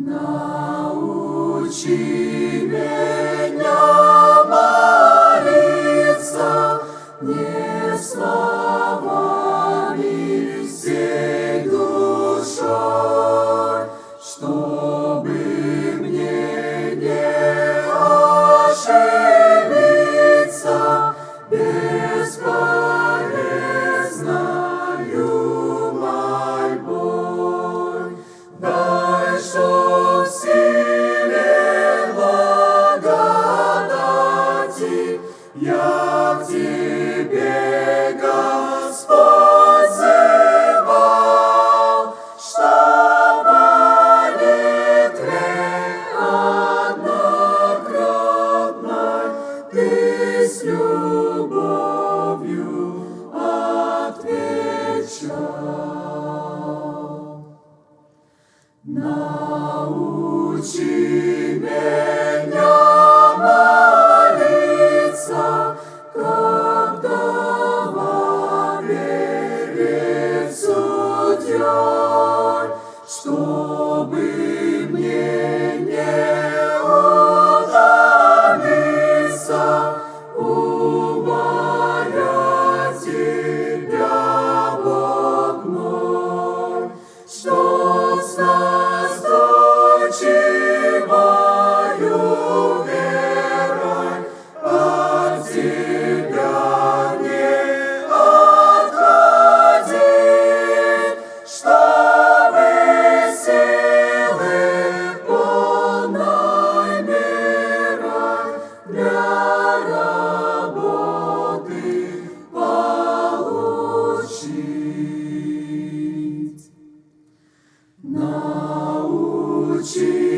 Научи меня молиться не словами, всей душой, чтобы мне не ошибиться бесполезною мольбой. Дай, что в силе благодати я к Тебе, Господь, взывал, что молитве однократной Ты с любовью отвечал. Научи меня молиться, когда перед судьей, чтобы мне не утомиться, умолять Тебя, Бог мой, что с настойчивою верой от Тебя не отходить, чтобы силы полной мерой для работы получить. Научи